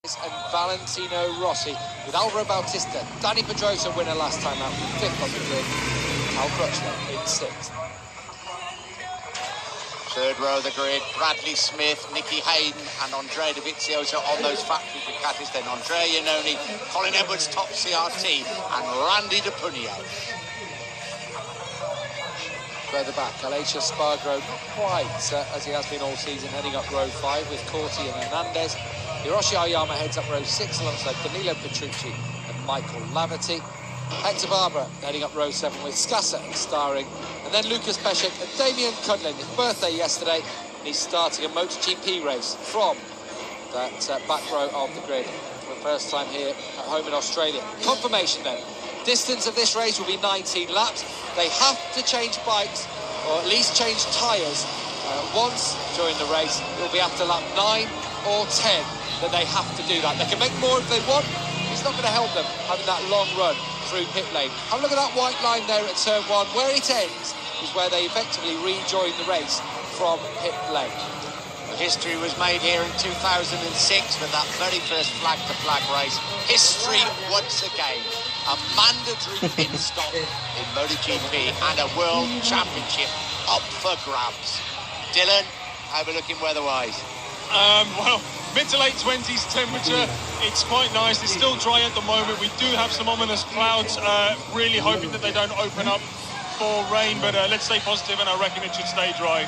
And Valentino Rossi with Alvaro Bautista. Dani Pedrosa winner last time out, 5th on the grid. Cal Crutchlow in 6th. Third row of the grid, Bradley Smith, Nicky Hayden and Andrea Dovizioso on those factory Ducatis. Then Andrea Iannone, Colin Edwards top CRT and Randy De Punier. Further back, Aleix Espargaro, not quite as he has been all season, heading up row 5 with Corti and Hernandez. Hiroshi Aoyama heads up row 6 alongside Danilo Petrucci and Michael Laverty. Hector Barbara heading up row 7 with Scassa and Starring. And then Lucas Peshek and Damien Cudlin, his birthday yesterday. And he's starting a MotoGP race from that back row of the grid for the first time here at home in Australia. Confirmation then. Distance of this race will be 19 laps. They have to change bikes, or at least change tyres, once during the race. It will be after lap 9 or 10 that they have to do that. They can make more if they want. It's not going to help them having that long run through pit lane. Have a look at that white line there at turn 1. Where it ends is where they effectively rejoin the race from pit lane. History was made here in 2006 with that very first flag-to-flag race. History once again. A mandatory pit stop in MotoGP and a World Championship up for grabs. Dylan, how are we looking weather-wise? Well, mid to late 20s temperature. It's quite nice. It's still dry at the moment. We do have some ominous clouds. Really hoping that they don't open up for rain, but let's stay positive, and I reckon it should stay dry.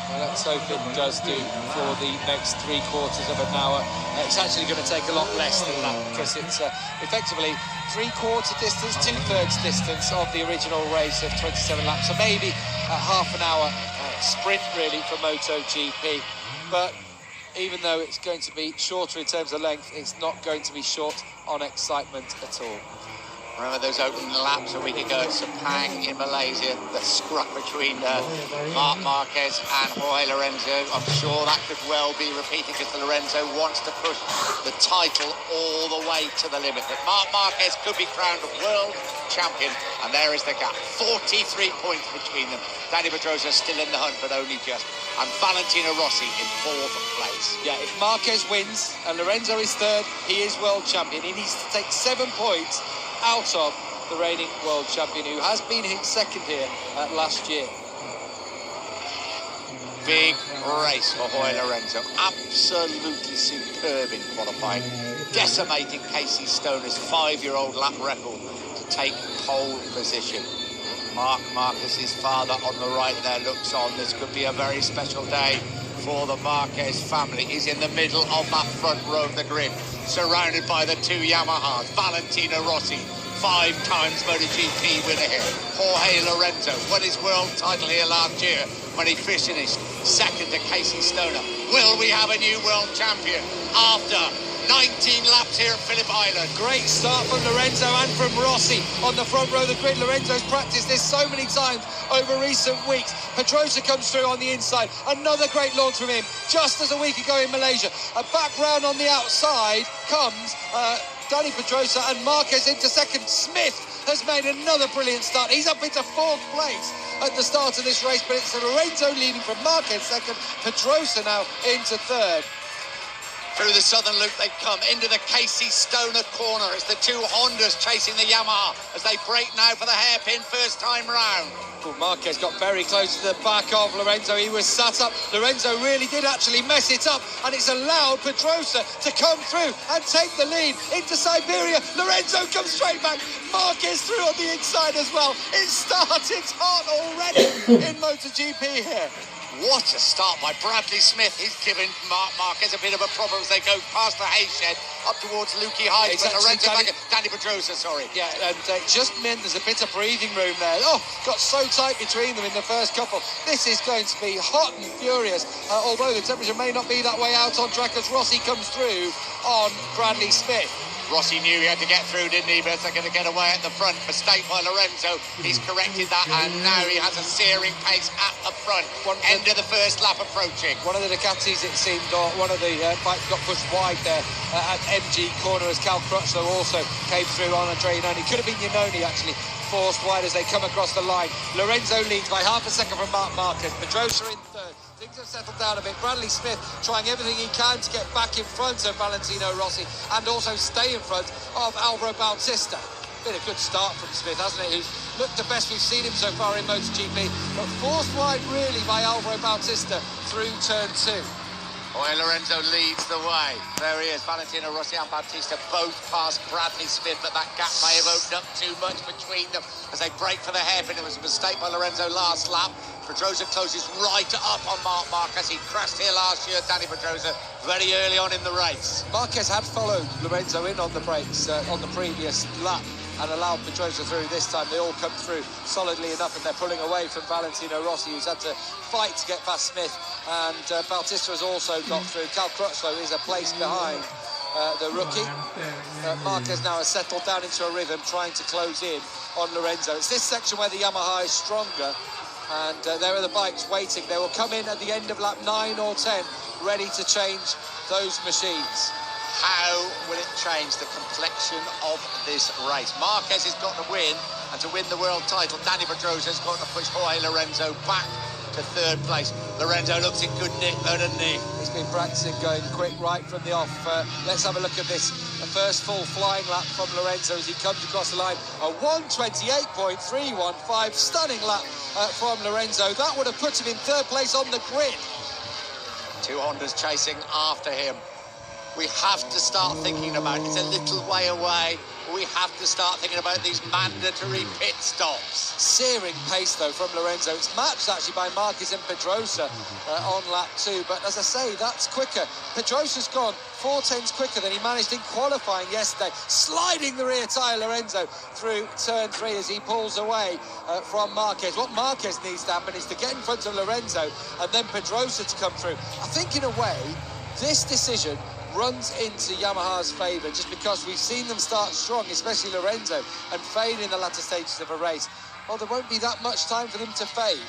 Well, let's hope it does do for the next 3/4 of an hour. It's actually going to take a lot less than that, because it's effectively 3/4 distance, 2/3 distance of the original race of 27 laps. So maybe a half an hour sprint really for MotoGP. But even though it's going to be shorter in terms of length, it's not going to be short on excitement at all. Remember those opening laps a week ago at Sepang in Malaysia, the scrap between Marc Marquez and Jorge Lorenzo. I'm sure that could well be repeated, because Lorenzo wants to push the title all the way to the limit. But Marc Marquez could be crowned world champion, and there is the gap. 43 points between them. Dani Pedrosa still in the hunt, but only just. And Valentino Rossi in 4th place. Yeah, if Marquez wins and Lorenzo is 3rd, he is world champion. He needs to take 7 points out of the reigning world champion, who has been in 2nd here last year. Big race for Jorge Lorenzo. Absolutely superb in qualifying. Decimating Casey Stoner's 5-year-old lap record to take pole position. Marc Marquez's father on the right there looks on. This could be a very special day for the Marquez family. He's in the middle of that front row of the grid, surrounded by the 2 Yamahas. Valentino Rossi, 5 times MotoGP winner here. Jorge Lorenzo won his world title here last year when he finished 2nd to Casey Stoner. Will we have a new world champion after 19 laps here at Phillip Island? Great start from Lorenzo and from Rossi on the front row of the grid. Lorenzo's practiced this so many times over recent weeks. Pedrosa comes through on the inside. Another great launch from him, just as a week ago in Malaysia. A back round on the outside comes Dani Pedrosa, and Marquez into 2nd. Smith has made another brilliant start. He's up into 4th place at the start of this race, but it's Lorenzo leading from Marquez 2nd. Pedrosa now into 3rd. Through the southern loop they come, into the Casey Stoner corner. It's the 2 Hondas chasing the Yamaha as they break now for the hairpin first time round. Well, Marquez got very close to the back of Lorenzo. He was sat up. Lorenzo really did actually mess it up, and it's allowed Pedrosa to come through and take the lead into Siberia. Lorenzo comes straight back. Marquez through on the inside as well. It started hot already in MotoGP here. What a start by Bradley Smith. He's given Marc Marquez a bit of a problem as they go past the hay shed up towards Lukey Hyde. Dani Pedrosa, sorry. Yeah, and it just meant there's a bit of breathing room there. Oh, got so tight between them in the first couple. This is going to be hot and furious, although the temperature may not be that way out on track as Rossi comes through on Bradley Smith. Rossi knew he had to get through, didn't he? But they're going to get away at the front. Mistake by Lorenzo. He's corrected that, and now he has a searing pace at the front. End of the first lap approaching. One of the Ducatis, it seemed, or one of the bikes got pushed wide there at MG corner as Cal Crutchlow also came through on Andrea Iannone. Could have been Iannone, actually, forced wide as they come across the line. Lorenzo leads by half a second from Marc Marquez. Pedrosa in 3rd. Things are have settled down a bit. Bradley Smith trying everything he can to get back in front of Valentino Rossi and also stay in front of Alvaro Bautista. Been a good start from Smith, hasn't it? Who's looked the best we've seen him so far in MotoGP, but forced wide really by Alvaro Bautista through turn 2. Lorenzo leads the way. There he is, Valentino Rossi and Bautista both past Bradley Smith, but that gap may have opened up too much between them as they break for the hairpin. It was a mistake by Lorenzo last lap. Pedrosa closes right up on Marc Marquez. He crashed here last year, Danny Pedrosa, very early on in the race. Marquez had followed Lorenzo in on the brakes on the previous lap and allowed Pedrosa through. This time they all come through solidly enough, and they're pulling away from Valentino Rossi, who's had to fight to get past Smith, and Bautista has also got through. Cal Crutchlow is a place behind the rookie. Marquez now has settled down into a rhythm, trying to close in on Lorenzo. It's this section where the Yamaha is stronger, and there are the bikes waiting. They will come in at the end of lap 9 or 10, ready to change those machines. How will it change the complexion of this race? Marquez has got to win, and to win the world title, Danny Pedrosa has got to push Jorge Lorenzo back to 3rd place. Lorenzo looks in good nick though, doesn't he? He's been practicing going quick right from the off. Let's have a look at this. The first full flying lap from Lorenzo as he comes across the line. A 1:28.315, stunning lap from Lorenzo. That would have put him in 3rd place on the grid. 2 Hondas chasing after him. We have to start thinking about, it's a little way away, we have to start thinking about these mandatory pit stops. Searing pace though from Lorenzo. It's matched actually by Marquez and Pedrosa on lap 2, but as I say, that's quicker. Pedrosa's gone 4/10 quicker than he managed in qualifying yesterday, sliding the rear tyre Lorenzo through turn 3 as he pulls away from Marquez. What Marquez needs to happen is to get in front of Lorenzo and then Pedrosa to come through. I think in a way this decision runs into Yamaha's favour, just because we've seen them start strong, especially Lorenzo, and fade in the latter stages of a race. Well, there won't be that much time for them to fade.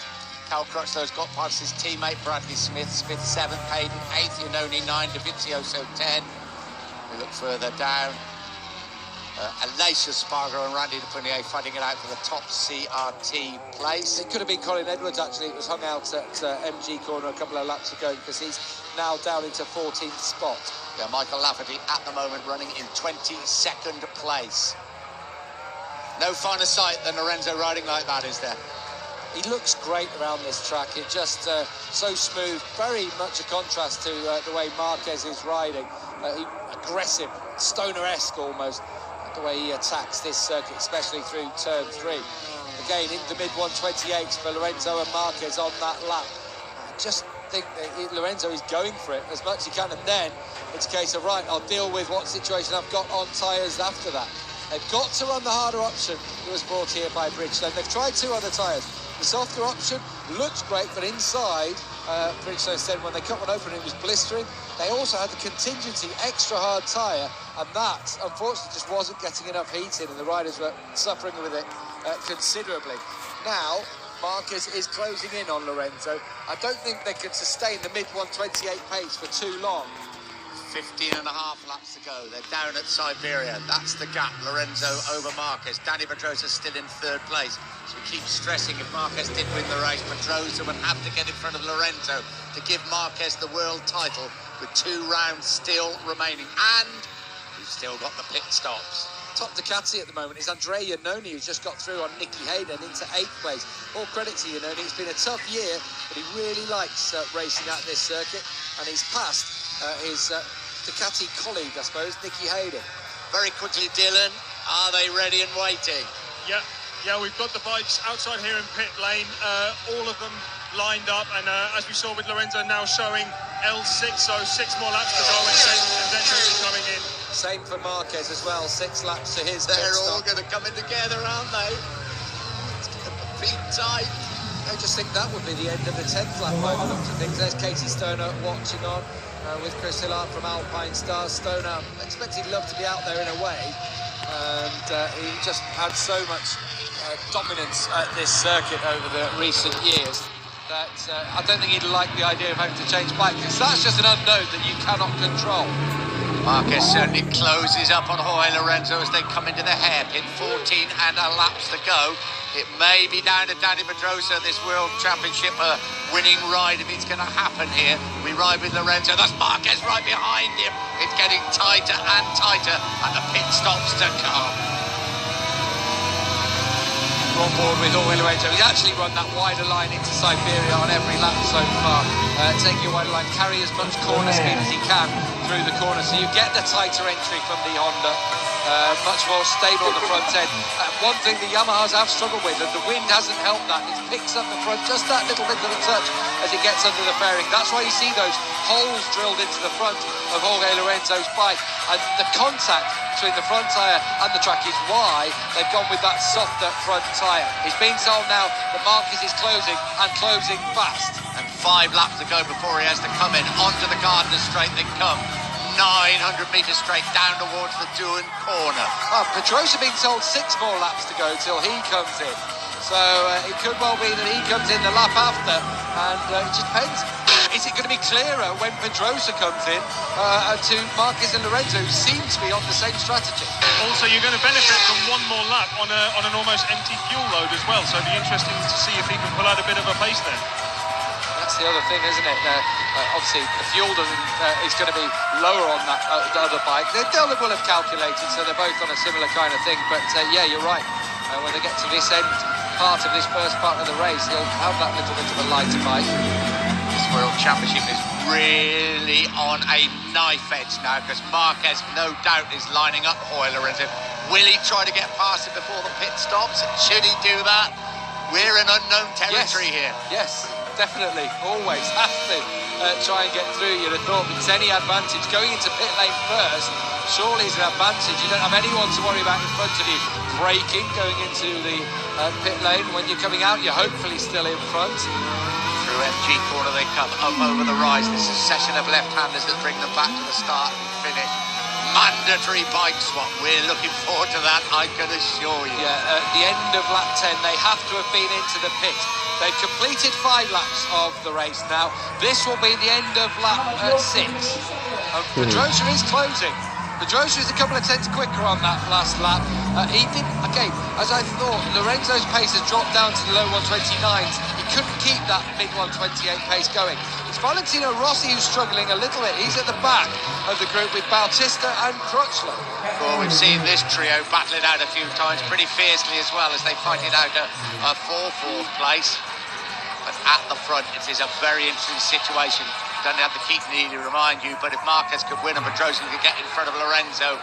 Cal Crutchlow's got past his teammate Bradley Smith. Smith 7th, Hayden 8th, Iannone 9th, Dovizioso 10. We look further down. Alessio Spargo and Randy Depunier fighting it out for the top CRT place. It could have been Colin Edwards, actually. It was hung out at MG Corner a couple of laps ago, because he's now down into 14th spot. Yeah, Michael Lafferty at the moment running in 22nd place. No finer sight than Lorenzo riding like that, is there? He looks great around this track. It's just so smooth, very much a contrast to the way Marquez is riding. Aggressive, Stoner-esque almost, the way he attacks this circuit, especially through turn 3. Again, into mid 128s for Lorenzo and Marquez on that lap. I just think that Lorenzo is going for it as much as he can, and then it's a case of, right, I'll deal with what situation I've got on tyres after that. They've got to run the harder option that was brought here by Bridgestone. They've tried 2 other tyres. The softer option looks great, but inside, Bridgestone said when they cut one open it was blistering. They also had the contingency extra hard tyre, and that, unfortunately, just wasn't getting enough heat in, and the riders were suffering with it considerably. Now, Marquez is closing in on Lorenzo. I don't think they could sustain the mid 128 pace for too long. 15 and a half laps to go. They're down at Siberia. That's the gap. Lorenzo over Marquez. Danny Pedrosa still in 3rd place. So we keep stressing, if Marquez did win the race, Pedrosa would have to get in front of Lorenzo to give Marquez the world title with 2 rounds still remaining. And we've still got the pit stops. Top Ducati at the moment is Andrea Iannone, who's just got through on Nicky Hayden into 8th place. All credit to Iannone. It's been a tough year, but he really likes racing at this circuit, and he's passed his Ducati colleague, I suppose, Nicky Hayden. Very quickly, Dylan, are they ready and waiting? Yeah, we've got the bikes outside here in pit lane, all of them lined up, and as we saw with Lorenzo now showing L6, so 6 more laps to go, and then he'll be coming in. Same for Marquez as well, 6 laps to his. They're all going to come in together, aren't they? It's going to be tight. I just think that would be the end of the 10th lap by the looks of things. There's Casey Stoner watching on with Chris Hillard from Alpine Stars. Stoner expected he'd love to be out there in a way, and he just had so much dominance at this circuit over the recent years that I don't think he'd like the idea of having to change bikes, because that's just an unknown that you cannot control. Marquez certainly closes up on Jorge Lorenzo as they come into the hairpin. 14 and a laps to go. It may be down to Dani Pedrosa, this World Championship winning ride, if it's going to happen here. We ride with Lorenzo. That's Marquez right behind him. It's getting tighter and tighter, and the pit stops to come. On board with Jorge Lorenzo. He's actually run that wider line into Siberia on every lap so far. Taking a wider line, carry as much corner speed as he can through the corner. So you get the tighter entry from the Honda. Much more stable on the front end. One thing the Yamahas have struggled with, and the wind hasn't helped that, it picks up the front just that little bit of a touch as it gets under the fairing. That's why you see those holes drilled into the front of Jorge Lorenzo's bike, and the contact between the front tyre and the track is why they've gone with that softer front tyre. He's been told now that Marquez is closing, and closing fast. And 5 laps to go before he has to come in onto the Gardner straight. They come 900 metres straight down towards the Doohan corner. Pedrosa being told 6 more laps to go till he comes in. So it could well be that he comes in the lap after, and it just depends. Is it going to be clearer when Pedrosa comes in to Marquez and Lorenzo, who seem to be on the same strategy? Also, you're going to benefit from 1 more lap on an almost empty fuel load as well, so it'll be interesting to see if he can pull out a bit of a pace there. That's the other thing, isn't it? Obviously, the fuel is going to be lower on that the other bike. They will have calculated, so they're both on a similar kind of thing. But yeah, you're right. When they get to this end part of this first part of the race, he'll have that little bit of a lighter bike. This World Championship is really on a knife edge now, because Marquez, no doubt, is lining up Jorge Lorenzo. Will he try to get past it before the pit stops? Should he do that? We're in unknown territory here. Yes. Definitely, always have to try and get through. You'd have thought it's any advantage. Going into pit lane first, surely is an advantage. You don't have anyone to worry about in front of you. Braking, going into the pit lane. When you're coming out, you're hopefully still in front. Through MG corner they come up over the rise. This is a session of left-handers that bring them back to the start and finish. Mandatory bike swap. We're looking forward to that, I can assure you. Yeah, at the end of lap 10, they have to have been into the pit. They've completed 5 laps of the race now. This will be the end of lap 6. Pedrosa is closing. Pedrosa is a couple of tenths quicker on that last lap. He did, again, as I thought, Lorenzo's pace has dropped down to the low 129s. He couldn't keep that big 128 pace going. It's Valentino Rossi who's struggling a little bit. He's at the back of the group with Bautista and Crutchlow. Well, we've seen this trio battle it out a few times pretty fiercely as well, as they fight it out a 4th place. But at the front, it is a very interesting situation. Don't have to keep needing to remind you, but if Marquez could win and Pedrosa could get in front of Lorenzo,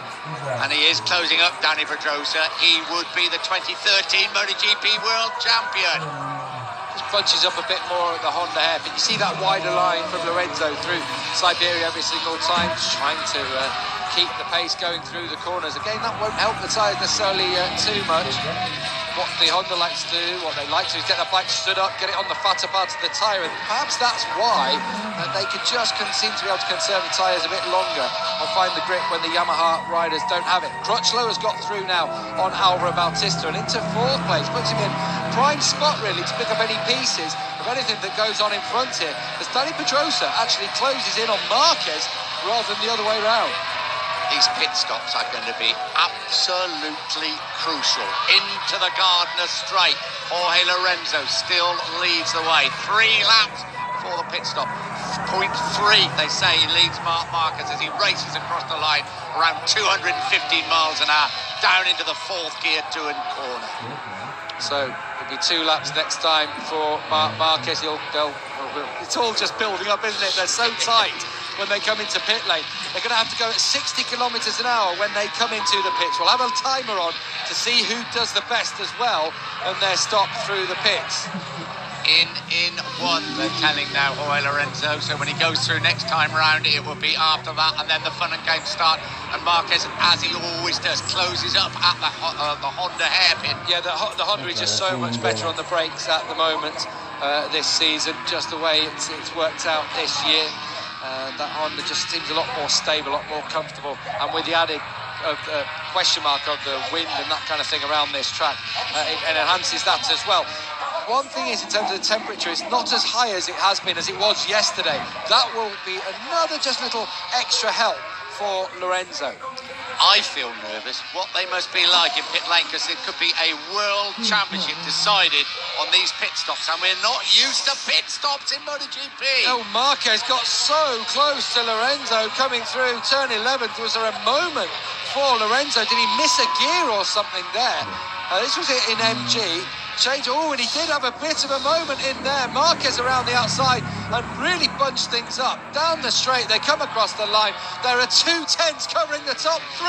and he is closing up Dani Pedrosa, he would be the 2013 MotoGP World Champion. Just bunches up a bit more at the Honda hairpin. You see that wider line from Lorenzo through Siberia every single time, just trying to keep the pace going through the corners. Again, that won't help the tyres necessarily too much. What the Honda likes to do, what they like to do, is get the bike stood up, get it on the fatter part of the tyre, and perhaps that's why they could just seem to be able to conserve the tyres a bit longer and find the grip when the Yamaha riders don't have it. Crutchlow has got through now on Alvaro Bautista and into 4th place, puts him in prime spot really to pick up any pieces of anything that goes on in front here, as Dani Pedrosa actually closes in on Marquez rather than the other way around. These pit stops are going to be absolutely crucial. Into the Gardner straight. Jorge Lorenzo still leads the way. 3 laps before the pit stop. 0.3, they say, he leads Marquez as he races across the line around 215 miles an hour down into the 4th gear Doohan corner. So it'll be 2 laps next time for Marquez. It's all just building up, isn't it? They're so tight when they come into pit lane. They're going to have to go at 60 kilometres an hour when they come into the pits. We'll have a timer on to see who does the best as well when they're stopped through the pits. In 1, they're telling now Jorge Lorenzo, so when he goes through next time round, it will be after that, and then the fun and games start, and Marquez, as he always does, closes up at the Honda hairpin. Yeah, the Honda is just so much better on the brakes at the moment this season, just the way it's worked out this year. That Honda just seems a lot more stable, a lot more comfortable, and with the added question mark of the wind and that kind of thing around this track, it enhances that as well. One thing is, in terms of the temperature, it's not as high as it has been, as it was yesterday. That will be another just little extra help for Lorenzo. I feel nervous what they must be like in pit lane, because it could be a world championship decided on these pit stops, and we're not used to pit stops in MotoGP. Oh, Marquez got so close to Lorenzo coming through turn 11. Was there a moment for Lorenzo? Did he miss a gear or something there? This was it in MG. Change. Oh, and he did have a bit of a moment in there. Marquez around the outside and really bunched things up. Down the straight, they come across the line. There are 2 10s covering the top 3,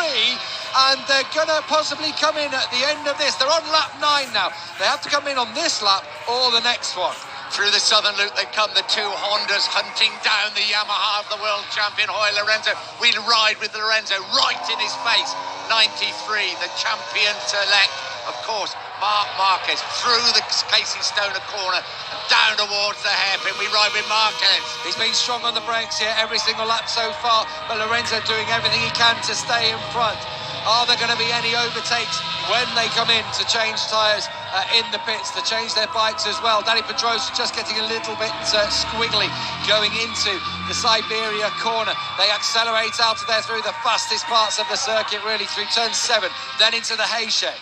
and they're going to possibly come in at the end of this. They're on lap 9 now. They have to come in on this lap or the next one. Through the southern loop they come, the 2 Hondas hunting down the Yamaha of the world champion Jorge Lorenzo. We'll ride with Lorenzo right in his face. 93, the champion-elect, of course, Marc Marquez, through the Casey Stoner corner and down towards the hairpin. We ride with Marquez. He's been strong on the brakes here every single lap so far, but Lorenzo doing everything he can to stay in front. Are there going to be any overtakes when they come in to change tyres in the pits, to change their bikes as well? Danny Pedrosa just getting a little bit squiggly going into the Siberia corner. They accelerate out of there through the fastest parts of the circuit, really, through turn 7, then into the hay shed.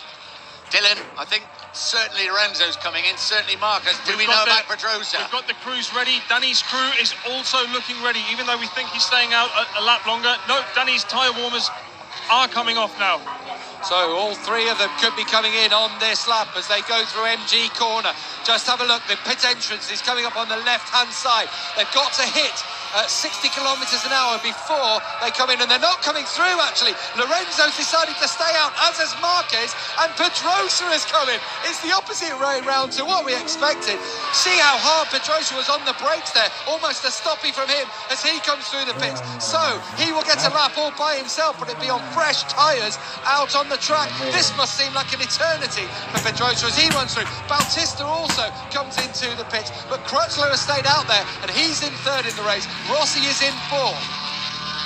Dylan, I think certainly Lorenzo's coming in, certainly Marquez. Do we know about Pedrosa? We've got the crews ready. Danny's crew is also looking ready, even though we think he's staying out a lap longer. No, Danny's tyre warmers are coming off now. So all 3 of them could be coming in on this lap as they go through MG corner. Just have a look, the pit entrance is coming up on the left-hand side. They've got to hit 60 kilometres an hour before they come in, and they're not coming through, actually. Lorenzo's decided to stay out, as has Marquez, and Pedrosa is coming. It's the opposite way round to what we expected. See how hard Pedrosa was on the brakes there, almost a stoppie from him as he comes through the pits. So he will get a lap all by himself, but it'll be on fresh tyres out on the track. This must seem like an eternity for Pedrosa as he runs through. Bautista also comes into the pits, but Crutchlow has stayed out there, and he's in 3rd in the race. Rossi is in 4th.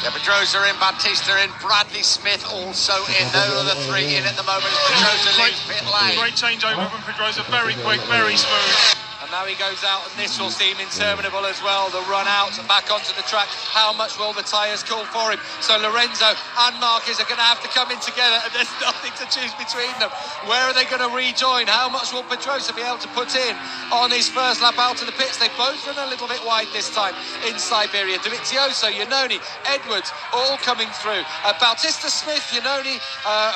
Yeah, Pedrosa in, Bautista in, Bradley Smith also in. Those are the 3 in at the moment. Pedrosa leaves pit lane. Great changeover from Pedrosa, very quick, very smooth. And now he goes out, and this will seem interminable as well. The run out and back onto the track. How much will the tyres call for him? So Lorenzo and Marquez are going to have to come in together, and there's nothing to choose between them. Where are they going to rejoin? How much will Pedrosa be able to put in on his first lap out of the pits? They both run a little bit wide this time in Siberia. Dovizioso, Iannone, Edwards, all coming through. Bautista, Smith, Iannone,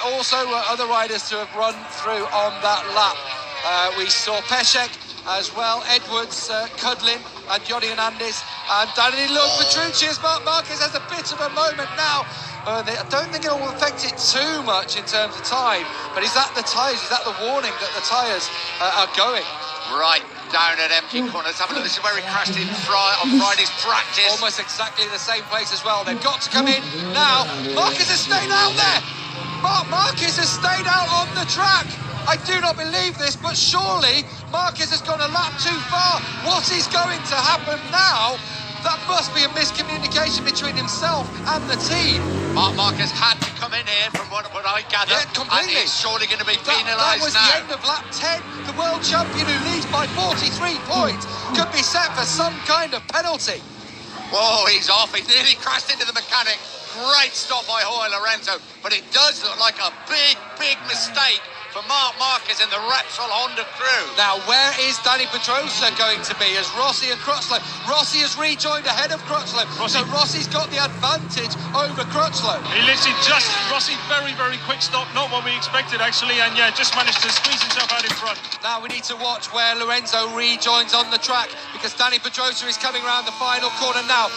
also other riders to have run through on that lap. We saw Peshek as well, Edwards, Cudlin, and Johnny Hernandez, and Danilo Petrucci as Marc Marquez has a bit of a moment now. I don't think it will affect it too much in terms of time, but is that the tyres? Is that the warning that the tyres are going? Right down at MG corner. Let's have a look. This is where he crashed in on Friday's practice. Almost exactly the same place as well. They've got to come in now. Marquez has stayed out there. Marc Marquez has stayed out on the track. I do not believe this, but surely Marquez has gone a lap too far. What is going to happen now? That must be a miscommunication between himself and the team. Marc Marquez had to come in here from what I gather. Yeah, completely. And he's surely going to be penalised now. That was the end of lap 10. The world champion who leads by 43 points could be set for some kind of penalty. Whoa, he's off. He nearly crashed into the mechanic. Great stop by Jorge Lorenzo, but it does look like a big mistake for Marc Marquez and the Repsol Honda crew. Now, where is Danny Pedrosa going to be as Rossi and Crutchlow? Rossi has rejoined ahead of Crutchlow, so Rossi's got the advantage over Crutchlow. He literally Rossi, very quick stop, not what we expected actually, and yeah, just managed to squeeze himself out in front. Now we need to watch where Lorenzo rejoins on the track, because Danny Pedrosa is coming around the final corner now.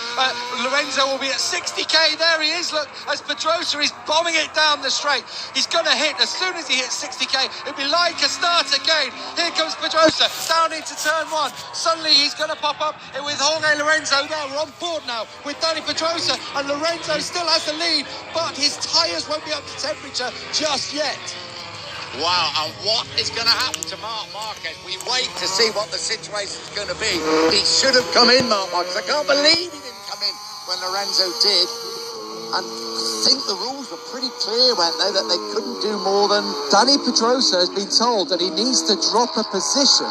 Lorenzo will be at 60k, there he is, look, as Pedrosa is bombing it down the straight. He's going to hit, as soon as he hits 60k, it'll be like a start again. Here comes Pedrosa down into turn 1. Suddenly he's going to pop up with Jorge Lorenzo there. We're on board now with Danny Pedrosa, and Lorenzo still has the lead, but his tyres won't be up to temperature just yet. Wow, and what is going to happen to Marc Marquez? We wait to see what the situation is going to be. He should have come in, Marc Marquez. I can't believe he didn't come in when Lorenzo did. And I think the rules were pretty clear, weren't they, that they couldn't do more than... Danny Pedrosa has been told that he needs to drop a position.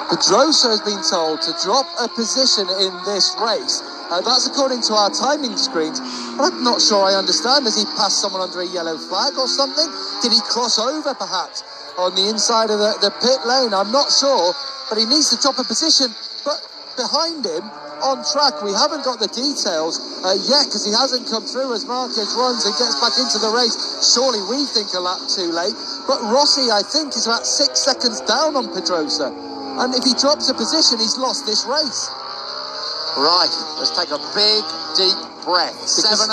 Pedrosa has been told to drop a position in this race. That's according to our timing screens. But I'm not sure I understand. Has he passed someone under a yellow flag or something? Did he cross over perhaps on the inside of the pit lane? I'm not sure, but he needs to drop a position. But behind him, on track, we haven't got the details yet, because he hasn't come through as Marquez runs and gets back into the race. Surely we think a lap too late. But Rossi, I think, is about 6 seconds down on Pedrosa. And if he drops a position, he's lost this race. Right, let's take a big, deep breath. 7.5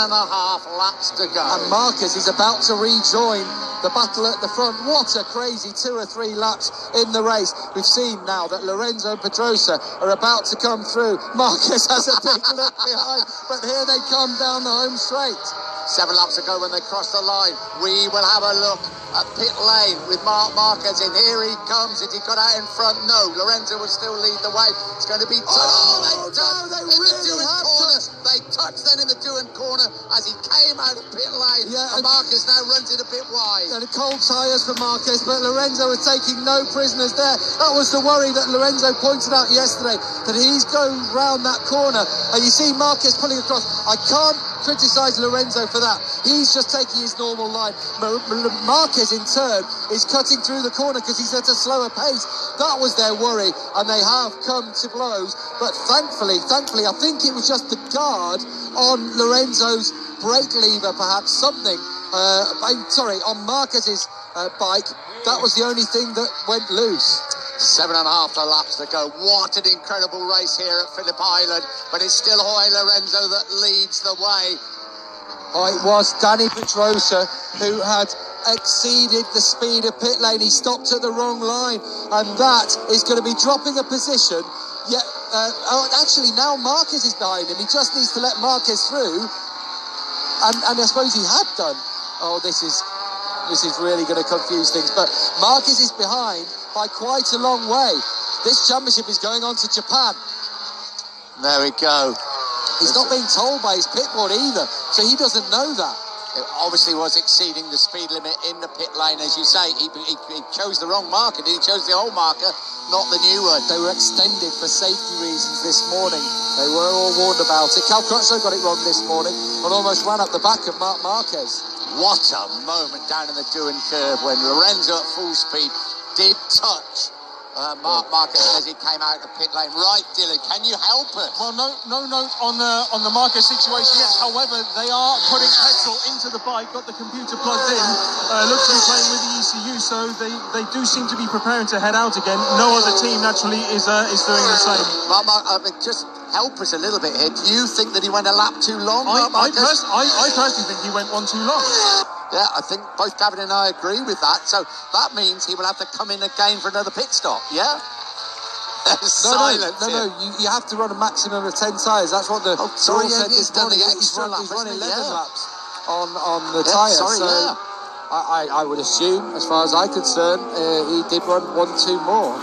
laps to go. And Marquez is about to rejoin the battle at the front. What a crazy 2 or 3 laps in the race. We've seen now that Lorenzo and Pedrosa are about to come through. Marquez has a big look behind, but here they come down the home straight. 7 laps ago when they crossed the line. We will have a look at pit lane with Marc Marquez in. Here he comes. Has he got out in front? No. Lorenzo will still lead the way. It's going to be... They really have touched. They touched then in the Doohan corner as he came out of pit lane. Yeah, and Marquez now runs it a bit wide. And cold tyres for Marquez, but Lorenzo is taking no prisoners there. That was the worry that Lorenzo pointed out yesterday, that he's going round that corner. And you see Marquez pulling across. I can't criticise Lorenzo for that. He's just taking his normal line. Marquez, in turn, is cutting through the corner because he's at a slower pace. That was their worry, and they have come to blows. But thankfully, I think it was just the guard on Lorenzo's brake lever, perhaps something. On Marquez's bike. That was the only thing that went loose. 7.5 laps to go. What an incredible race here at Phillip Island. But it's still Jorge Lorenzo that leads the way. It was Danny Pedrosa who had exceeded the speed of pit lane. He stopped at the wrong line, and that is going to be dropping a position. Yet, actually, now Marquez is behind him. He just needs to let Marquez through, and I suppose he had done. Oh, this is really going to confuse things. But Marquez is behind by quite a long way. This championship is going on to Japan. There we go. He's not being told by his pit board either, so he doesn't know that. It obviously was exceeding the speed limit in the pit lane, as you say. He chose the wrong marker. He chose the old marker, not the new one. They were extended for safety reasons this morning. They were all warned about it. Cal Crutchlow got it wrong this morning and almost ran up the back of Marc Marquez. What a moment down in the Doohan curve when Lorenzo at full speed did touch Marc Marquez as he came out of the pit lane. Right, Dylan, can you help us? Well, no note on the Marquez situation yet. However, they are putting petrol into the bike, got the computer plugged in. Looks to be playing with the ECU, so they do seem to be preparing to head out again. No other team naturally is doing the same. Marc, just help us a little bit here. Do you think that he went a lap too long? I personally think he went one too long. Yeah, I think both Gavin and I agree with that. So that means he will have to come in again for another pit stop, yeah? No, you have to run a maximum of 10 tyres. That's what the sorry, said he's this done morning. the extra lap, He's run 11 laps on the tyres. tyres. Sorry, I would assume, as far as I'm concerned, he did run 1-2 more.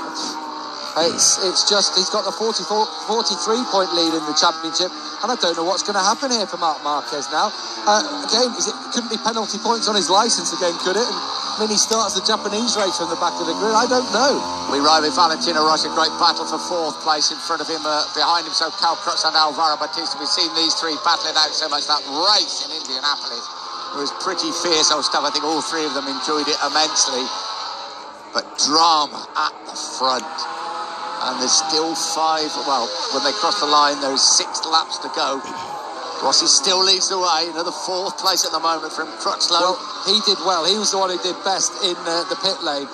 It's just he's got the 43-point lead in the championship, and I don't know what's going to happen here for Marc Marquez now. Again, couldn't be penalty points on his licence again, could it? And I mean, he starts the Japanese race from the back of the grid. I don't know. We ride with Valentino Rossi, great battle for 4th place in front of him, behind him. So Cal Crutchlow and Alvaro Bautista. We've seen these three battling out so much. That race in Indianapolis was pretty fierce old stuff. I think all three of them enjoyed it immensely. But drama at the front. And there's still 5, well, when they cross the line, there's 6 laps to go. Rossi still leads the way, another 4th place at the moment from Crutchlow. Well, he did well. He was the one who did best in the pit lane,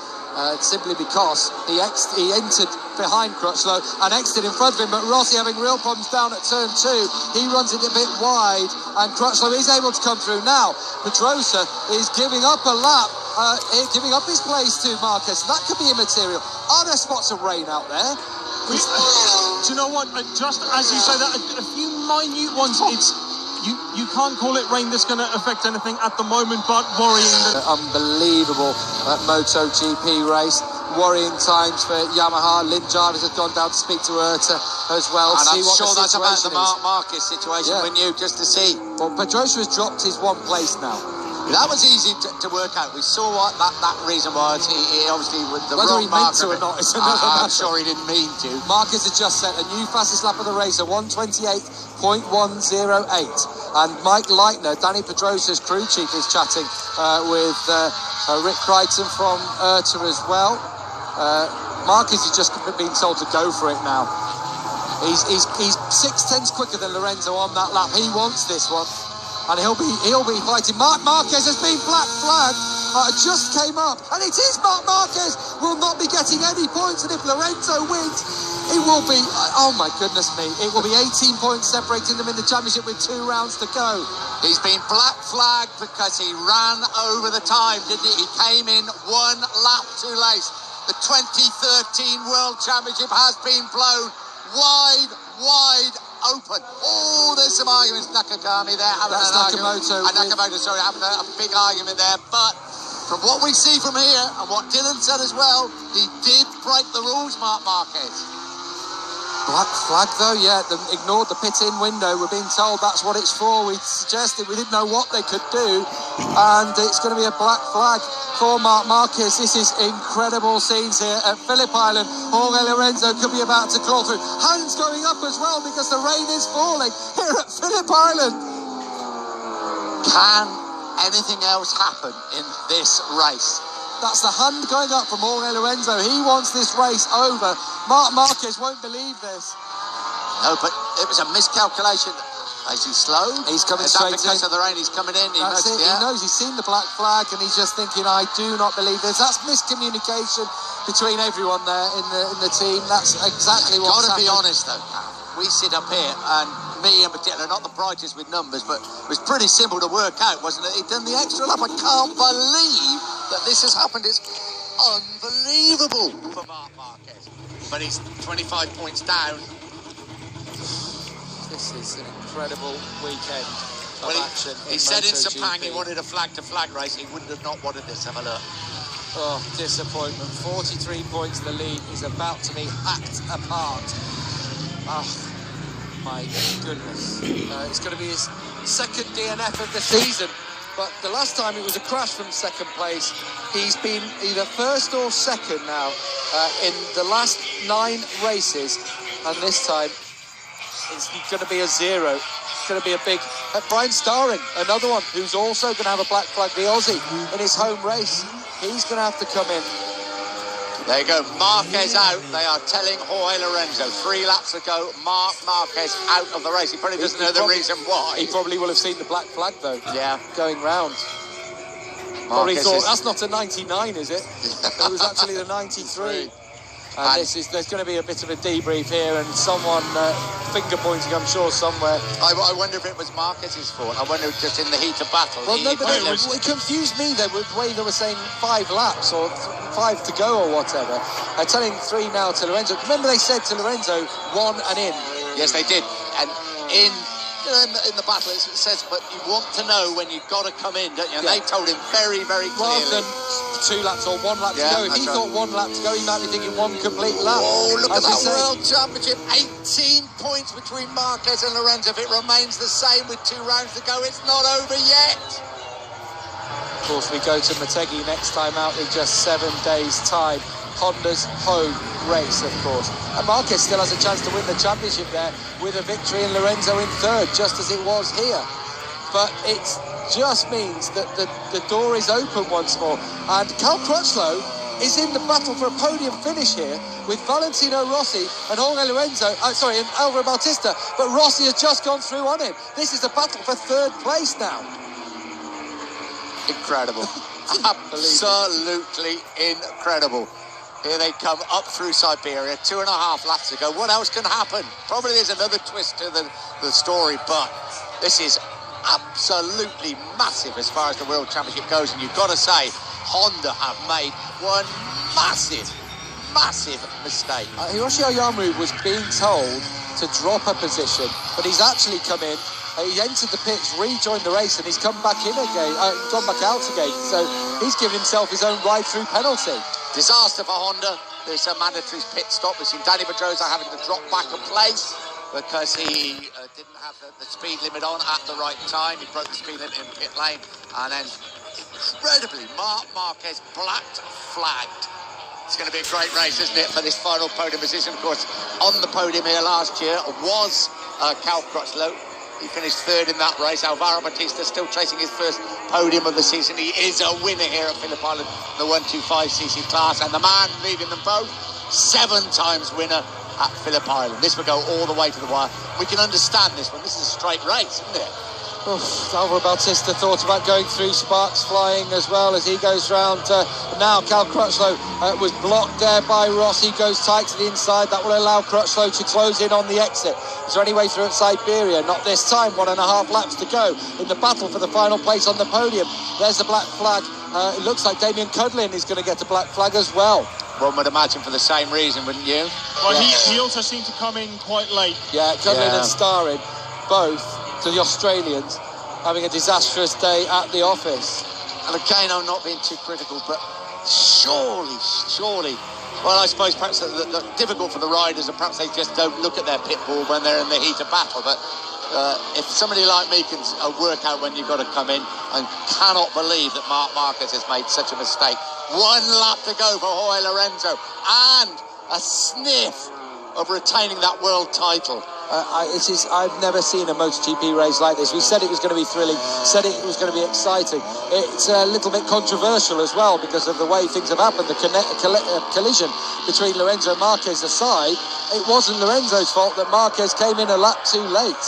simply because he entered behind Crutchlow and exited in front of him, but Rossi having real problems down at turn 2. He runs it a bit wide, and Crutchlow is able to come through. Now, Pedrosa is giving up a lap, giving up his place to Marquez. That could be immaterial. Are there spots of rain out there? Do you know what? Just as you say that, a few minute ones. It's you can't call it rain that's going to affect anything at the moment, but worrying. Unbelievable MotoGP race. Worrying times for Yamaha. Lynn Jarvis has gone down to speak to Erta as well. And see I'm what sure the that's about the situation is. Marc Marquez situation, Yeah. wouldn't you, just to see? Well, Pedrosa has dropped his 1 place now. That was easy to work out. We saw what that reason was. He obviously with the Whether wrong he meant marker. to or not is another I'm matter. sure he didn't mean to. Marquez has just set a new fastest lap of the race, a 1:28.57. .108. And Mike Leitner, Danny Pedrosa's crew chief, is chatting with Rick Crichton from IRTA as well. Marquez has just been told to go for it now. He's 6/10 quicker than Lorenzo on that lap. He wants this one, and he'll be fighting. Marquez has been black flagged. Just came up, and it is Marc Marquez will not be getting any points, and if Lorenzo wins, it will be, oh my goodness me, it will be 18 points separating them in the championship with 2 rounds to go. He's been black flagged because he ran over the time, didn't he? He came in 1 lap too late. The 2013 World Championship has been blown wide open. Oh, there's some arguments. Nakagami there having That's an argument. Nakamoto. Sorry, having a big argument there. But from what we see from here, and what Dylan said as well, he did break the rules, Marc Marquez. Black flag though, yeah, they ignored the pit-in window. We're being told that's what it's for. We suggested we didn't know what they could do, and it's going to be a black flag for Marc Marquez. This is incredible scenes here at Phillip Island. Jorge Lorenzo could be about to crawl through. Hands going up as well because the rain is falling here at Phillip Island. Can anything else happen in this race? That's the hand going up from Jorge Lorenzo. He wants this race over. Marc Marquez won't believe this. No, but it was a miscalculation. Is he slow? He's coming Is straight that because in. of the rain? He's coming in. That's it. Yeah. He knows. He's seen the black flag, and he's just thinking, "I do not believe this." That's miscommunication between everyone there in the team. That's exactly what's happened. Got to be honest though, we sit up here, and me in particular, not the brightest with numbers, but it was pretty simple to work out, wasn't it? He'd done the extra lap. I can't believe that this has happened. It's unbelievable for Marc Marquez. But he's 25 points down. This is an incredible weekend of action. He said in MotoGP. Sepang he wanted a flag-to-flag race. He wouldn't have not wanted this. Have a look. Oh, disappointment. 43 points. The lead is about to be hacked apart. Oh, my goodness. It's going to be his second DNF of the season. But the last time it was a crash from second place. He's been either first or second now in the last 9 races. And this time, it's going to be a 0. It's going to be a big... Brian Starring, another one who's also going to have a black flag, the Aussie, in his home race. He's going to have to come in. There you go, Marquez out. They are telling Jorge Lorenzo 3 laps ago, Marc Marquez out of the race. He probably doesn't know the reason why. He probably will have seen the black flag though. Yeah. Going round. Probably thought, that's not a 99, is it? It was actually the 93. And there's going to be a bit of a debrief here, and someone finger pointing, I'm sure, somewhere. I wonder if it was Marquez's fault. I wonder if just in the heat of battle. Well, no, but it confused me though with the way they were saying 5 laps or 5 to go or whatever. Telling 3 now to Lorenzo. Remember they said to Lorenzo 1 and in. Yes, they did. And in the battle it says, but you want to know when you've got to come in, don't you? And they told him very, very clearly. Rather than 2 laps or 1 lap to go. If he thought 1 lap to go, he might be thinking 1 complete lap. Oh, look at that World Championship. 18 points between Marquez and Lorenzo. If it remains the same with 2 rounds to go, it's not over yet. Of course, we go to Motegi next time out in just 7 days' time. Honda's home race, of course. And Marquez still has a chance to win the championship there with a victory and Lorenzo in 3rd, just as it was here. But it just means that the door is open once more. And Cal Crutchlow is in the battle for a podium finish here with Valentino Rossi and Jorge Lorenzo, and Alvaro Bautista. But Rossi has just gone through on him. This is a battle for 3rd place now. Incredible. Absolutely incredible. Here they come up through Siberia, 2.5 laps ago. What else can happen? Probably there's another twist to the story, but this is absolutely massive as far as the World Championship goes. And you've got to say, Honda have made one massive mistake. Hiroshi Oyama was being told to drop a position, but he's actually come in. He entered the pits, rejoined the race, and he's come back in again, gone back out again. So he's given himself his own ride-through penalty. Disaster for Honda. There's a mandatory pit stop. We've seen Danny Pedrosa having to drop back a place because he didn't have the speed limit on at the right time. He broke the speed limit in pit lane, and then incredibly, Marc Marquez black flagged. It's going to be a great race, isn't it, for this final podium position? Of course, on the podium here last year was Cal Crutchlow. He finished third in that race. Alvaro Bautista still chasing his first podium of the season. He is a winner here at Phillip Island, the 125cc class. And the man leading them both, 7 times winner at Phillip Island. This will go all the way to the wire. We can understand this one. This is a straight race, isn't it? Alvaro Bautista thought about going through, sparks flying as well as he goes round. Now Cal Crutchlow was blocked there by Rossi, goes tight to the inside. That will allow Crutchlow to close in on the exit. Is there any way through at Siberia? Not this time. 1.5 laps to go in the battle for the final place on the podium. There's the black flag. It looks like Damien Cudlin is going to get a black flag as well. One would imagine for the same reason, wouldn't you? Well, he also seemed to come in quite late. Yeah, Cudlin and Starrin, both to the Australians, having a disastrous day at the office. And again, I'm not being too critical, but surely, well, I suppose perhaps the difficult for the riders, and perhaps they just don't look at their pit bull when they're in the heat of battle. But if somebody like me can work out when you've got to come in, I cannot believe that Marc Marquez has made such a mistake. 1 lap to go for Jorge Lorenzo, and a sniff of retaining that world title. I've never seen a MotoGP race like this. We said it was going to be thrilling, said it was going to be exciting. It's a little bit controversial as well because of the way things have happened. The collision between Lorenzo and Marquez aside, it wasn't Lorenzo's fault that Marquez came in a lap too late.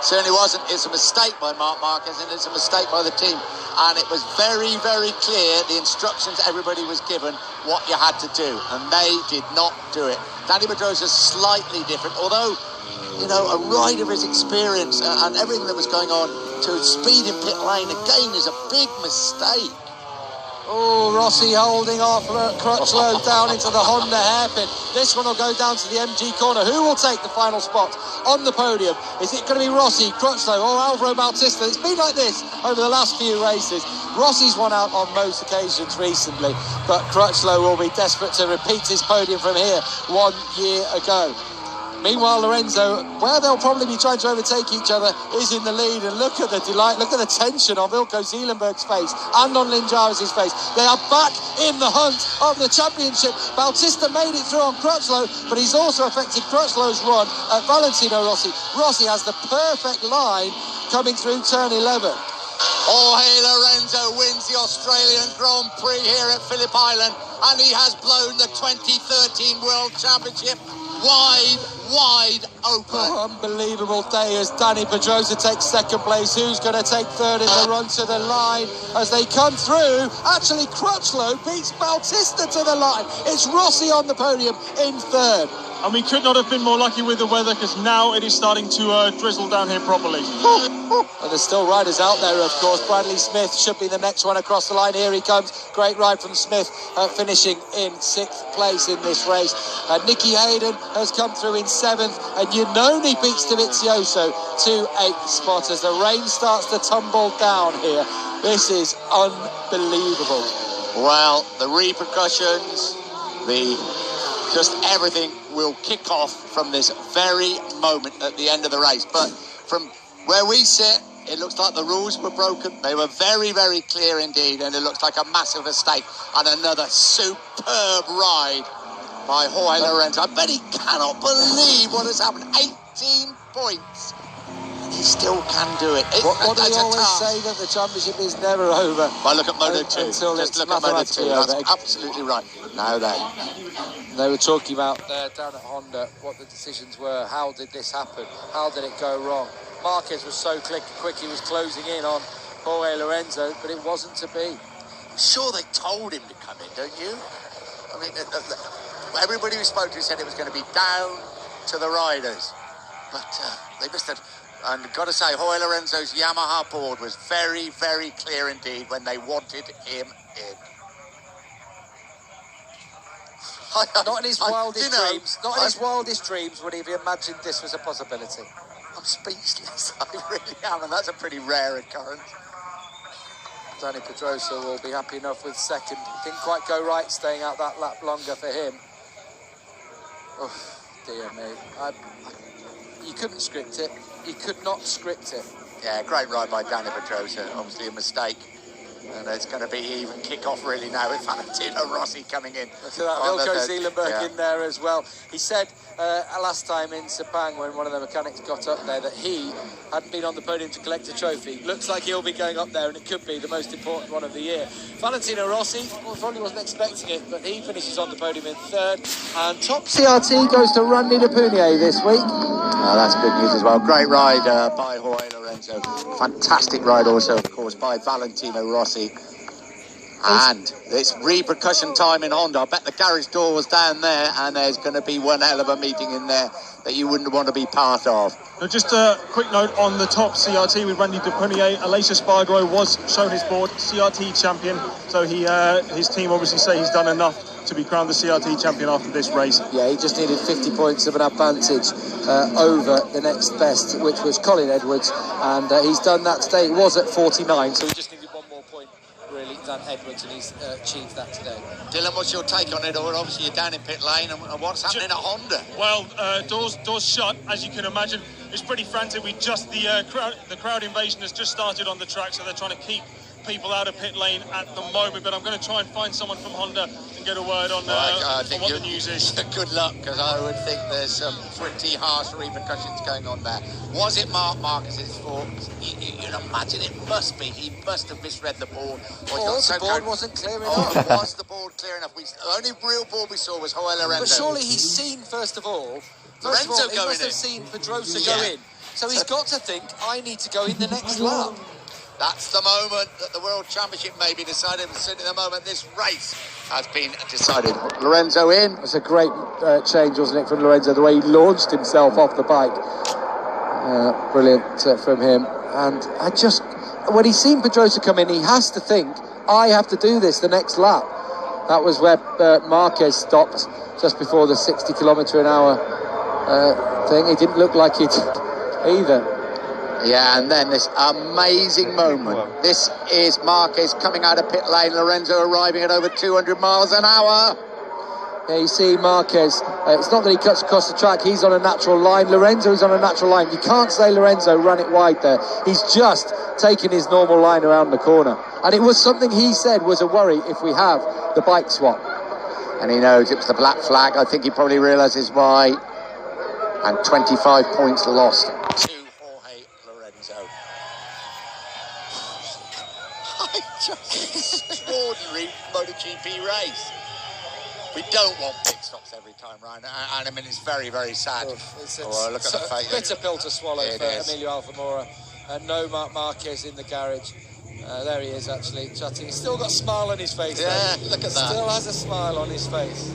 Certainly wasn't. It's a mistake by Marc Marquez, and it's a mistake by the team. And it was very, very clear, the instructions everybody was given, what you had to do. And they did not do it. Dani Pedrosa's slightly different, although, you know, a rider of his experience and everything that was going on to speed in pit lane, again, is a big mistake. Oh, Rossi holding off Crutchlow down into the Honda hairpin. This one will go down to the MG corner. Who will take the final spot on the podium? Is it going to be Rossi, Crutchlow, or Alvaro Bautista? It's been like this over the last few races. Rossi's won out on most occasions recently, but Crutchlow will be desperate to repeat his podium from here 1 year ago. Meanwhile, Lorenzo, where they'll probably be trying to overtake each other, is in the lead. And look at the delight, look at the tension on Wilco Zeelenberg's face and on Lin Jarvis' face. They are back in the hunt of the championship. Bautista made it through on Crutchlow, but he's also affected Crutchlow's run at Valentino Rossi. Rossi has the perfect line coming through turn 11. Jorge Lorenzo wins the Australian Grand Prix here at Phillip Island, and he has blown the 2013 World Championship wide open. Oh, unbelievable day as Dani Pedrosa takes second place. Who's going to take third in the run to the line as they come through? Actually, Crutchlow beats Bautista to the line. It's Rossi on the podium in third. And we could not have been more lucky with the weather, because now it is starting to drizzle down here properly. And there's still riders out there, of course. Bradley Smith should be the next one across the line. Here he comes. Great ride from Smith, finishing in 6th place in this race. Nicky Hayden has come through in 7th, and Iannone beats Dovizioso to 8th spot as the rain starts to tumble down here. This is unbelievable. Well, the repercussions, just everything will kick off from this very moment at the end of the race. But from where we sit, it looks like the rules were broken. They were very, very clear indeed, and it looks like a massive mistake. And another superb ride by Jorge Lorenzo. I bet he cannot believe what has happened. 18 points. He still can do it. What do we always say, that the championship is never over? Well, look at Moto 2. Until Just look at Moto 2. That's absolutely right. Now they were talking about down at Honda what the decisions were. How did this happen? How did it go wrong? Marquez was so quick, he was closing in on Jorge Lorenzo, but it wasn't to be. Sure, they told him to come in, don't you? I mean, everybody we spoke to said it was going to be down to the riders, but they missed it. And got to say, Jorge Lorenzo's Yamaha board was very, very clear indeed when they wanted him in. Not in his wildest dreams. Not in his wildest dreams would he have imagined this was a possibility. I'm speechless. I really am, and that's a pretty rare occurrence. Dani Pedrosa will be happy enough with second. Didn't quite go right, staying out that lap longer for him. Oh, dear me. You couldn't script it. You could not script it. Yeah, great ride by Dani Pedrosa. Obviously a mistake And it's going to be even kick-off really now with Valentino Rossi coming in. Look at that, Wilco Zeelenberg in there as well. He said last time in Sepang when one of the mechanics got up there that he hadn't been on the podium to collect a trophy. Looks like he'll be going up there, and it could be the most important one of the year. Valentino Rossi, probably wasn't expecting it, but he finishes on the podium in third. And top CRT goes to Randy de Punier this week. Oh, that's good news as well. Great ride by Jorge Lorenzo. Fantastic ride also, of course, by Valentino Rossi. And this repercussion time in Honda. I bet the garage door was down there, and there's going to be one hell of a meeting in there that you wouldn't want to be part of. Now, just a quick note on the top CRT with Randy de Punier. Aleix Espargaro was shown his board, CRT champion. So his team obviously say he's done enough to be crowned the CRT champion after this race. Yeah, he just needed 50 points of an advantage over the next best, which was Colin Edwards, and he's done that today. It was at 49, so he just needed one more point really than Edwards, and he's achieved that today. Dylan, what's your take on it? Or obviously you're down in pit lane, and what's happening at Honda? Well, doors shut, as you can imagine. It's pretty frantic. We just the crowd invasion has just started on the track, so they're trying to keep people out of pit lane at the moment. But I'm going to try and find someone from Honda and get a word on, I think what the news is. Good luck, because I would think there's some pretty harsh repercussions going on there. Was it Mark Marquez's fault? You'd imagine it must be. He must have misread the board. The board wasn't clear enough. Was the board clear enough? The only real board we saw was Jorge Lorenzo. But surely he's seen, first of all, he must have seen Pedrosa go in. So he's got to think, I need to go in the next lap. That's the moment that the World Championship may be decided. But certainly the moment this race has been decided. Lorenzo in. It's a great change, wasn't it, from Lorenzo, the way he launched himself off the bike. Brilliant from him. And when he's seen Pedrosa come in, he has to think, I have to do this the next lap. That was where Marquez stopped just before the 60 kilometre an hour thing. He didn't look like it either. Yeah, and then this amazing moment. This is Marquez coming out of pit lane. Lorenzo arriving at over 200 miles an hour. Yeah, you see Marquez, it's not that he cuts across the track, he's on a natural line. Lorenzo is on a natural line. You can't say Lorenzo ran it wide there. He's just taken his normal line around the corner. And it was something he said was a worry if we have the bike swap. And he knows it was the black flag. I think he probably realises why. And 25 points lost to Jorge Lorenzo. Just extraordinary MotoGP race. We don't want pit stops every time, Ryan. And I mean, it's very, very sad. Look at the face. Bitter pill to swallow for Emilio Alfamora. No Marc Marquez in the garage. There he is, actually, chatting. He's still got a smile on his face. Yeah, look at that. Still has a smile on his face.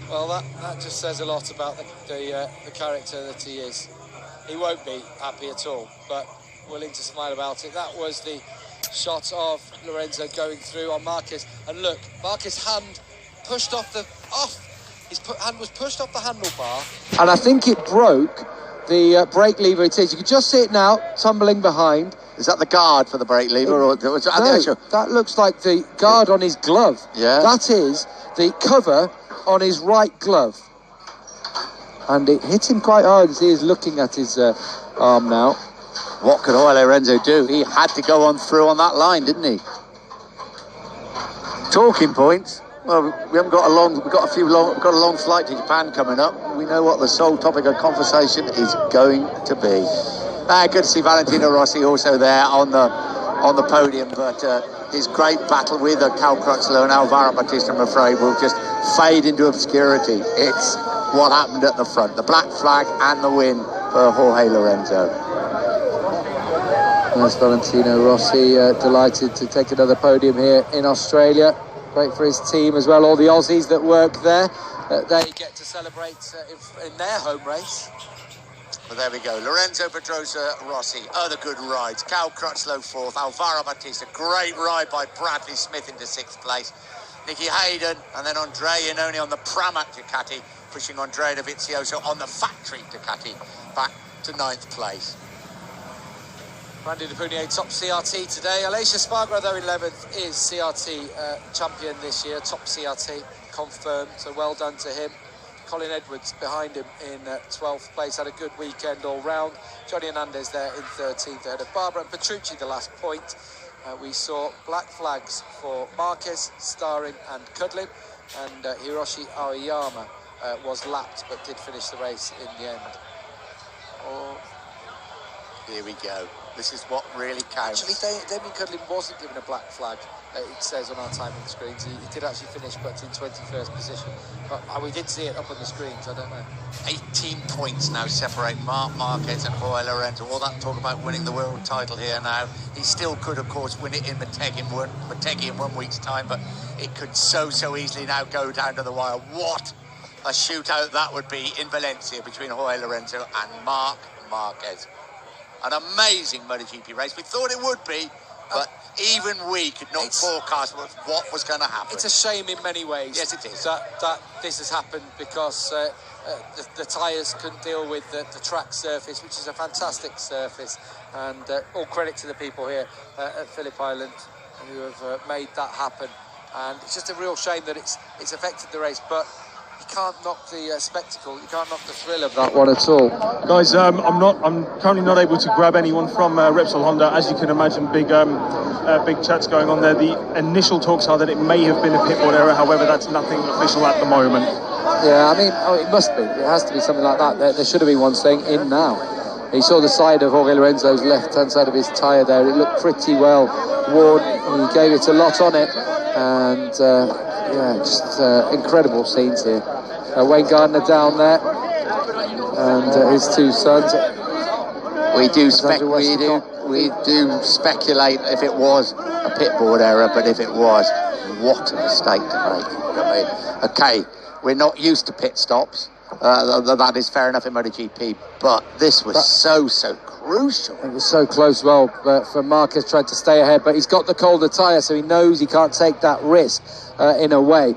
Well, that just says a lot about the character that he is. He won't be happy at all, but willing to smile about it. That was the shot of Lorenzo going through on Marquez. And look, Marquez's hand pushed his hand was pushed off the handlebar. And I think it broke the brake lever. It is. You can just see it now, tumbling behind. Is that the guard for the brake lever? No, that looks like the guard on his glove. Yeah. That is the cover on his right glove. And it hit him quite hard as he is looking at his arm now. What could Jorge Lorenzo do? He had to go on through on that line, didn't he? Talking points. Well, we haven't got a long. We've got a long flight to Japan coming up. We know what the sole topic of conversation is going to be. Good to see Valentino Rossi also there on the podium, but his great battle with Cal Crutchlow and Alvaro Bautista, I'm afraid, will just fade into obscurity. It's what happened at the front, the black flag and the win for Jorge Lorenzo. There's Valentino Rossi, delighted to take another podium here in Australia. Great for his team as well, all the Aussies that work there. They get to celebrate in their home race. Well, there we go. Lorenzo, Pedrosa, Rossi, other good rides. Cal Crutchlow fourth, Alvaro Bautista, great ride by Bradley Smith into sixth place. Nicky Hayden, and then Andrea Iannone on the Pramac Ducati, pushing Andrea Dovizioso on the factory Ducati back to ninth place. Randy de Punier, top CRT today. Aleix Espargaro, though, 11th, is CRT champion this year. Top CRT confirmed, so well done to him. Colin Edwards behind him in 12th place, had a good weekend all round. Johnny Hernandez there in 13th ahead of Barbara, and Petrucci the last point. we saw black flags for Marquez, Starring and Kudlin, and Hiroshi Aoyama was lapped but did finish the race in the end. Oh, here we go. This is what really counts. Actually, Damien Kudlin wasn't given a black flag, it says on our timing screens. He did actually finish, but in 21st position. But we did see it up on the screens, I don't know. 18 points now separate Marc Marquez and Jorge Lorenzo. All that talk about winning the world title here now. He still could, of course, win it in Motegi in 1 week's time, but it could so easily now go down to the wire. What a shootout that would be in Valencia between Jorge Lorenzo and Marc Marquez. An amazing MotoGP race. We thought it would be, but even we could not forecast what was going to happen. It's a shame in many ways. Yes, it is. That this has happened because the tyres couldn't deal with the track surface, which is a fantastic surface. And all credit to the people here at Phillip Island who have made that happen. And it's just a real shame that it's affected the race, but you can't knock the spectacle, you can't knock the thrill of that one at all. Guys, I'm currently not able to grab anyone from Repsol Honda. As you can imagine, big chats going on there. The initial talks are that it may have been a pitboard error, however, that's nothing official at the moment. Yeah, I mean, it must be. It has to be something like that. There should have been one saying in now. He saw the side of Jorge Lorenzo's left-hand side of his tyre there. It looked pretty well worn. He gave it a lot on it, and yeah, just incredible scenes here. Wayne Gardner down there, and his two sons. We do speculate if it was a pitboard error, but if it was, what a mistake to make. I mean, okay, we're not used to pit stops. That is fair enough in MotoGP, but this was so crucial. It was so close. Well, for Marquez tried to stay ahead, but he's got the colder tyre, so he knows he can't take that risk in a way.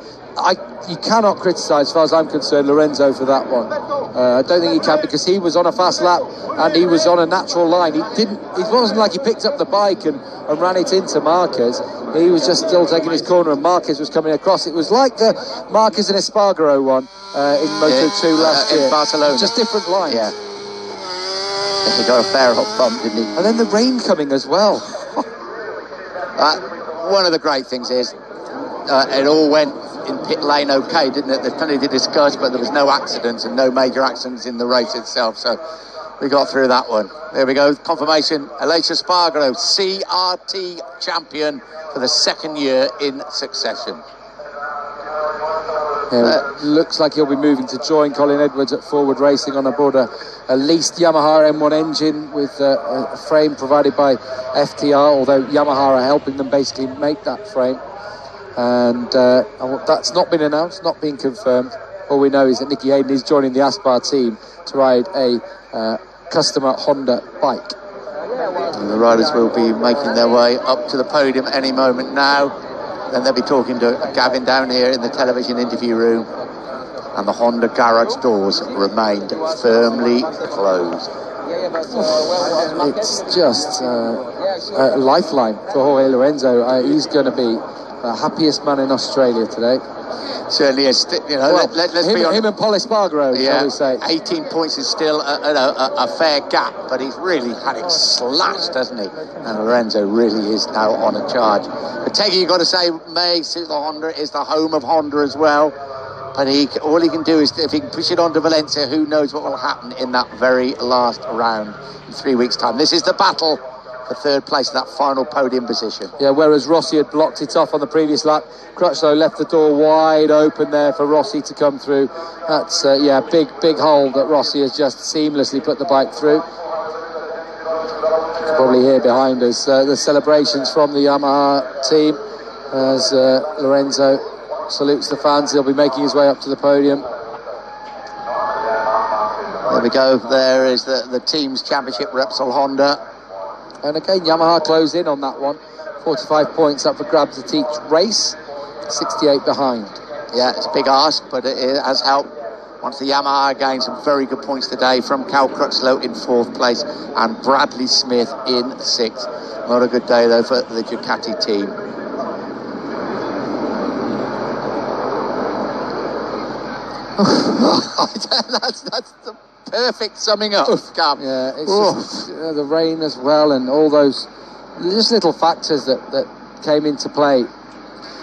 You cannot criticise, as far as I'm concerned, Lorenzo for that one. I don't think he can, because he was on a fast lap and he was on a natural line. It wasn't like he picked up the bike and ran it into Marquez. He was just still taking his corner, and Marquez was coming across. It was like the Marquez and Espargaro one in Moto2 last year. In Barcelona. Just different lines. Yeah. He got a fair hot bump, didn't he? And then the rain coming as well. One of the great things is it all went in pit lane okay, didn't it? There's plenty to discuss, but there was no accidents and no major accidents in the race itself, so we got through that one. There we go, confirmation. Aleix Espargaro, CRT champion for the second year in succession. Yeah, looks like he'll be moving to join Colin Edwards at Forward Racing on aboard a leased Yamaha M1 engine with a frame provided by FTR, although Yamaha are helping them basically make that frame. And that's not been announced, not been confirmed. All we know is that Nicky Hayden is joining the Aspar team to ride a customer Honda bike. And the riders will be making their way up to the podium any moment now. Then they'll be talking to Gavin down here in the television interview room. And the Honda garage doors remained firmly closed. It's just a lifeline for Jorge Lorenzo. He's going to be the happiest man in Australia today. Certainly is. You know, well, let's be honest. Him and Paul Espargaro, shall we say. 18 points is still a fair gap, but he's really had it slashed, hasn't he? And Lorenzo really is now on a charge. But Teggy, you've got to say, may suit the Honda, is the home of Honda as well. But all he can do is, if he can push it on to Valencia, who knows what will happen in that very last round in 3 weeks' time. This is the battle for third place, that final podium position. Yeah, whereas Rossi had blocked it off on the previous lap, Crutchlow left the door wide open there for Rossi to come through. That's big hole that Rossi has just seamlessly put the bike through. You can probably hear behind us the celebrations from the Yamaha team as Lorenzo salutes the fans. He'll be making his way up to the podium. There we go. There is the team's championship, Repsol Honda. And again, Yamaha closed in on that one. 45 points up for grabs at each race. 68 behind. Yeah, it's a big ask, but it has helped. Once the Yamaha gained some very good points today from Cal Crutchlow in 4th place and Bradley Smith in 6th. Not a good day, though, for the Ducati team. that's the perfect summing up. Yeah, it's just, the rain as well, and all those just little factors that came into play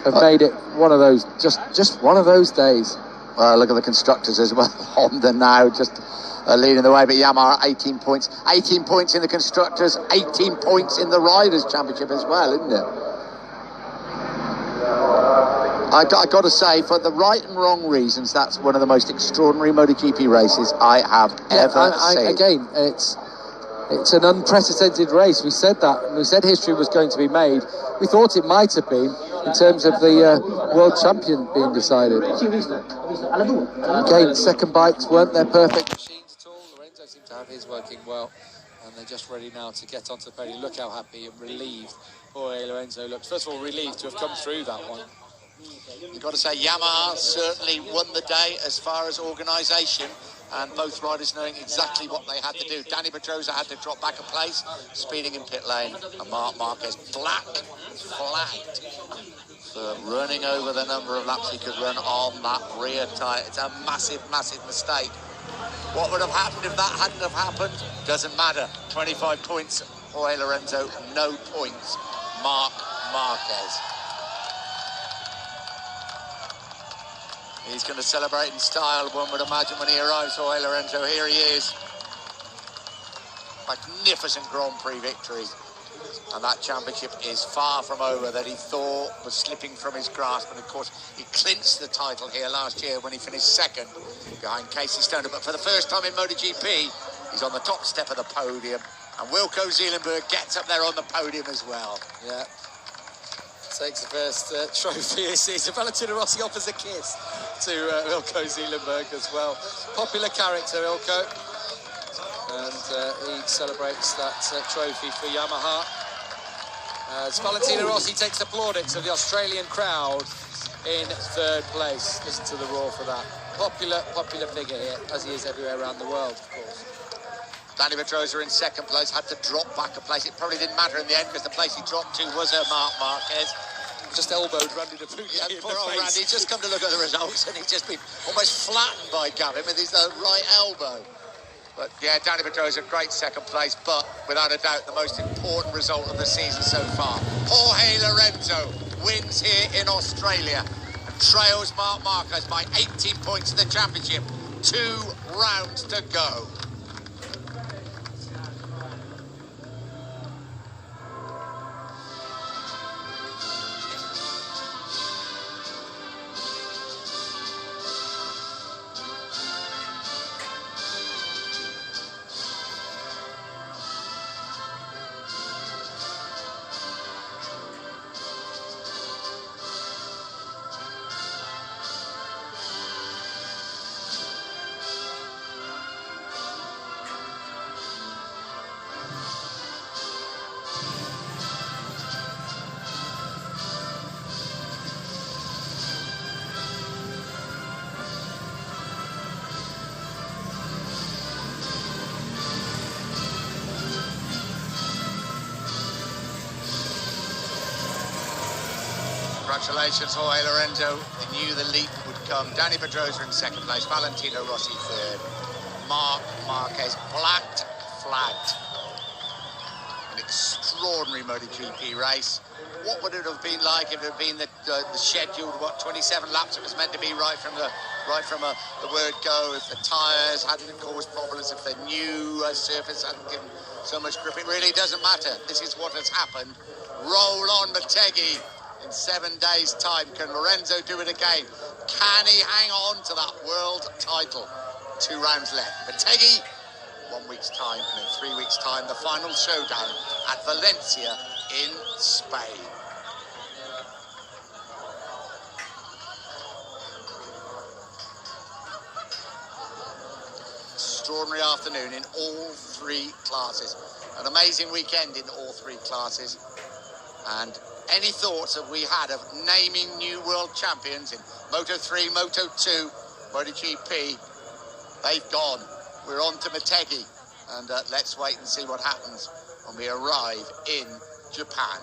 have made it one of those, just one of those days. Well, look at the constructors as well. Honda now just leading the way, but Yamaha 18 points. 18 points in the constructors, 18 points in the Riders' Championship as well, isn't it? I got to say, for the right and wrong reasons, that's one of the most extraordinary MotoGP races I have ever seen. Again, it's an unprecedented race. We said that, and we said history was going to be made. We thought it might have been, in terms of the world champion being decided. Again, second bikes weren't their perfect Machines at all. Lorenzo seemed to have his working well, and they're just ready now to get onto the podium. Look how happy and relieved Jorge Lorenzo looks. First of all, relieved to have come through that one. You've got to say, Yamaha certainly won the day as far as organisation, and both riders knowing exactly what they had to do. Danny Pedrosa had to drop back a place, speeding in pit lane, and Marc Marquez flagged for running over the number of laps he could run on that rear tyre. It's a massive, massive mistake. What would have happened if that hadn't have happened? Doesn't matter. 25 points, Jorge Lorenzo, no points, Marc Marquez. He's going to celebrate in style, one would imagine, when he arrives. Jorge Lorenzo, here he is. Magnificent Grand Prix victory. And that championship is far from over, that he thought was slipping from his grasp. And of course, he clinched the title here last year when he finished second behind Casey Stoner. But for the first time in MotoGP, he's on the top step of the podium. And Wilco Zeelenberg gets up there on the podium as well. Yeah. Takes the first trophy this season. Valentino Rossi offers a kiss to Wilco Zeelenberg as well. Popular character, Wilco. And he celebrates that trophy for Yamaha. As Valentino Rossi takes the plaudits of the Australian crowd in third place. Listen to the roar for that. Popular figure here, as he is everywhere around the world, of course. Danny Pedrosa in second place, had to drop back a place. It probably didn't matter in the end because the place he dropped to was Marc Marquez. Just elbowed Randy de Pugliese in the poor old face. Randy, he's just come to look at the results and he's just been almost flattened by Gavin with his right elbow. But yeah, Danny Pedrosa, great second place, but without a doubt the most important result of the season so far. Jorge Lorenzo wins here in Australia and trails Marc Marquez by 18 points in the championship. 2 rounds to go. Congratulations, Jorge Lorenzo. They knew the leap would come. Danny Pedrosa in second place, Valentino Rossi third, Marc Marquez flagged. An extraordinary MotoGP race. What would it have been like if it had been the scheduled 27 laps it was meant to be right from the word go? If the tyres hadn't caused problems, if the new surface hadn't given so much grip, it really doesn't matter. This is what has happened. Roll on, Motegi. In 7 days' time, can Lorenzo do it again? Can he hang on to that world title? 2 rounds left. Motegi, 1 week's time, and in 3 weeks' time, the final showdown at Valencia in Spain. Extraordinary afternoon in all 3 classes. An amazing weekend in all 3 classes. And any thoughts that we had of naming new world champions in Moto3, Moto2, MotoGP, they've gone. We're on to Motegi, and let's wait and see what happens when we arrive in Japan.